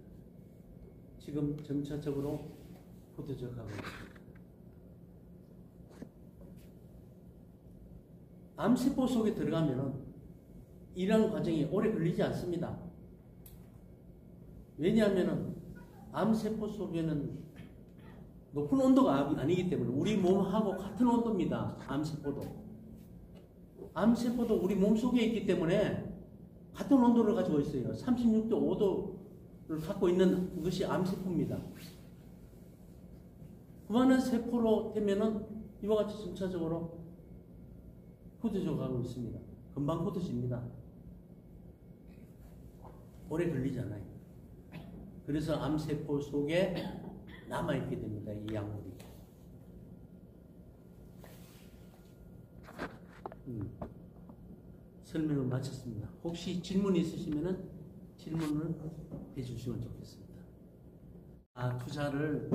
지금 점차적으로 굳어져 가고 있습니다. 암세포 속에 들어가면은 이런 과정이 오래 걸리지 않습니다. 왜냐하면은 암세포 속에는 높은 온도가 아니기 때문에 우리 몸하고 같은 온도입니다. 암세포도 우리 몸 속에 있기 때문에 같은 온도를 가지고 있어요. 36도 5도를 갖고 있는 것이 암세포입니다. 그만한 세포로 되면은 이와 같이 점차적으로 굳어져 가고 있습니다. 금방 굳어집니다. 오래 걸리지 않아요. 그래서 암세포 속에 남아있게 됩니다. 이 약물이. 설명을 마쳤습니다. 혹시 질문 있으시면 질문을 해주시면 좋겠습니다. 투자를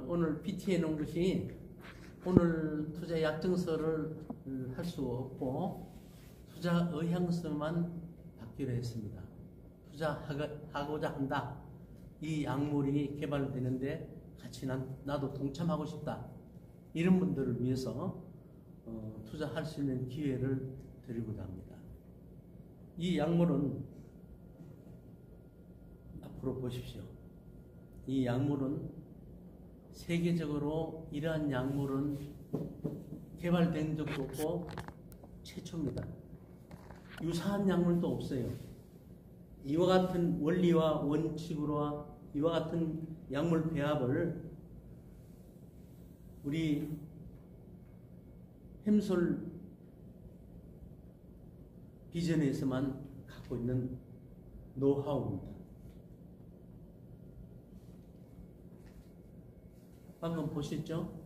오늘 PT해 놓은 것이 오늘 투자 약정서를 할 수 없고 투자 의향서만 받기로 했습니다. 투자하고자 한다. 이 약물이 개발되는데 같이 나도 동참하고 싶다. 이런 분들을 위해서 투자할 수 있는 기회를 드리고자 합니다. 이 약물은 앞으로 보십시오. 이 약물은 세계적으로 이러한 약물은 개발된 적도 없고 최초입니다. 유사한 약물도 없어요. 이와 같은 원리와 원칙으로 이와 같은 약물 배합을 우리 햄솔 비전에서만 갖고 있는 노하우입니다. 방금 보셨죠?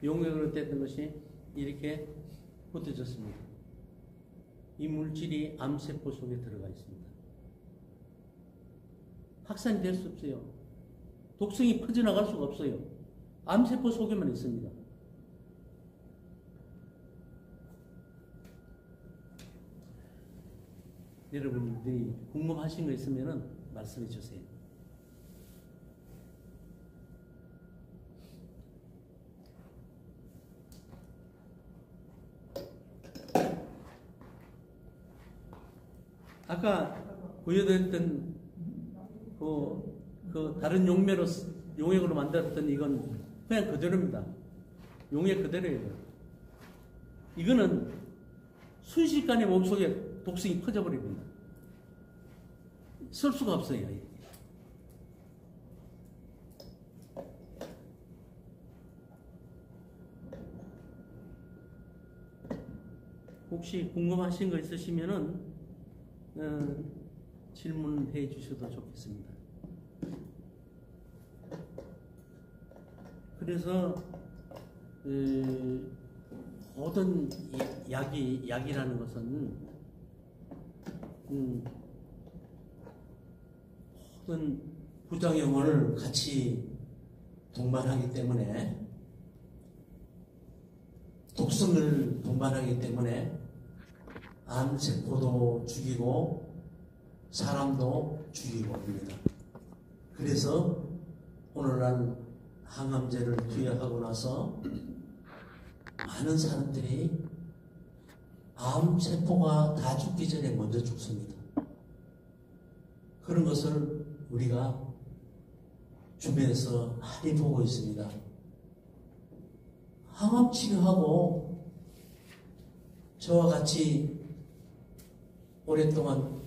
용액으로 뗐던 것이 이렇게 흩어졌습니다. 이 물질이 암세포 속에 들어가 있습니다. 확산이 될 수 없어요. 독성이 퍼져나갈 수가 없어요. 암세포 속에만 있습니다. 여러분들이 궁금하신 거 있으면 말씀해 주세요. 아까 보여드렸던 그 다른 용액으로 만들었던 이건 그냥 그대로입니다. 용액 그대로예요. 이거는 순식간에 몸속에 독성이 퍼져버립니다. 쓸 수가 없어요. 혹시 궁금하신 거 있으시면은 질문해 주셔도 좋겠습니다. 그래서 모든 약이라는 것은 모든 부작용을 같이 동반하기 때문에, 독성을 동반하기 때문에 암세포도 죽이고 사람도 죽이고 합니다. 그래서 오늘날 항암제를 투여하고 나서 많은 사람들이 암세포가 다 죽기 전에 먼저 죽습니다. 그런 것을 우리가 주변에서 많이 보고 있습니다. 항암 치료하고 저와 같이 오랫동안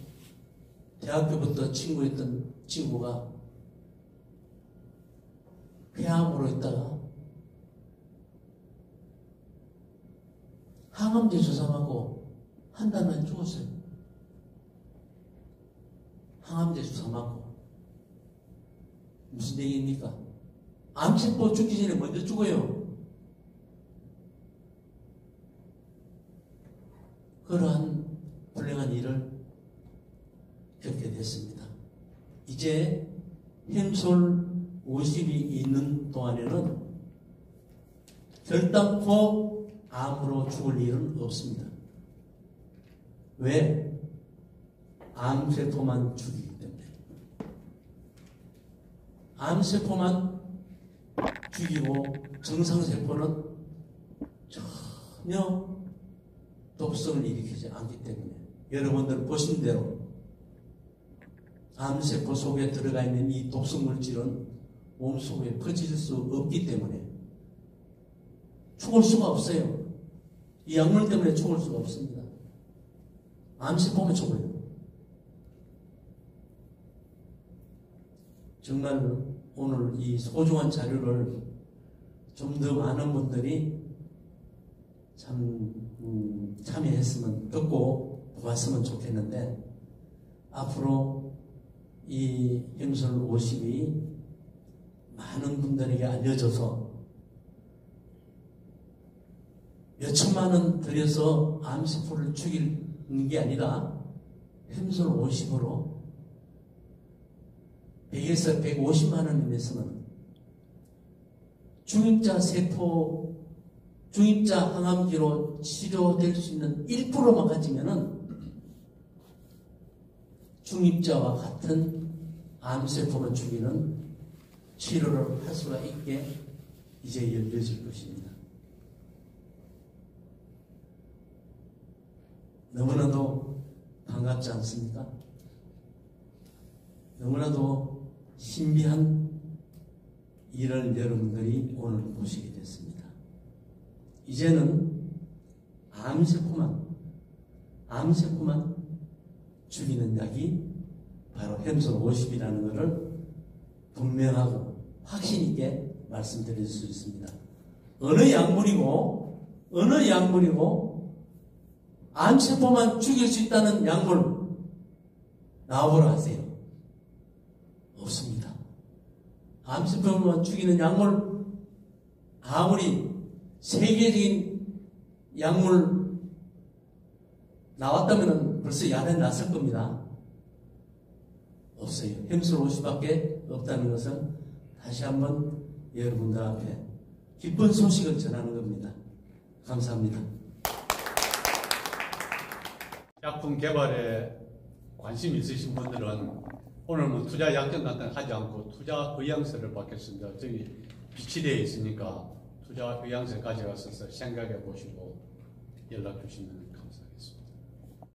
대학교부터 친구였던 친구가 폐암으로 있다가 항암제 주사 맞고 한 달 만에 죽었어요. 항암제 주사 맞고. 무슨 얘기입니까? 암세포 죽기 전에 먼저 죽어요. 그러한 불행한 일을 겪게 됐습니다. 이제 햄솔 50이 있는 동안에는 결단코 암으로 죽을 일은 없습니다. 왜? 암세포만 죽이기 때문에. 암세포만 죽이고 정상세포는 전혀 독성을 일으키지 않기 때문에, 여러분들 보신 대로 암세포 속에 들어가 있는 이 독성 물질은 몸속에 퍼질 수 없기 때문에 죽을 수가 없어요. 이 약물 때문에 죽을 수가 없습니다. 암세포만 죽어요. 정말 오늘 이 소중한 자료를 좀 더 많은 분들이 참여했으면, 듣고 보았으면 좋겠는데, 앞으로 이 햄솔 50이 많은 분들에게 알려져서 몇천만 원 들여서 암세포를 죽이는 게 아니라 햄솔 50으로 100에서 150만 원이 내서는 중입자 항암제로 치료될 수 있는 1%만 가지면은 중입자와 같은 암세포를 죽이는 치료를 할 수가 있게 이제 열려질 것입니다. 너무나도 반갑습니다. 반갑지 않습니까? 너무나도 신비한 일을 여러분들이 오늘 보시게 됐습니다. 이제는 암세포만 죽이는 약이 바로 햄솔 50이라는 것을 분명하고 확신 있게 말씀드릴 수 있습니다. 어느 약물이고 암세포만 죽일 수 있다는 약물 나와보라 하세요. 없습니다. 암세포만 죽이는 약물 아무리 세계적인 약물 나왔다면 벌써 야단 났을 겁니다. 없어요. 햄솔 50밖에 없다는 것은 다시 한번 여러분들 앞에 기쁜 소식을 전하는 겁니다. 감사합니다. 약품 개발에 관심 있으신 분들은 오늘 뭐 투자 약정 같은 거 하지 않고 투자 의향서를 받겠습니다. 저기 비치되어 있으니까 투자 의향서 가져가셔서 생각해 보시고 연락 주시면 감사합니다.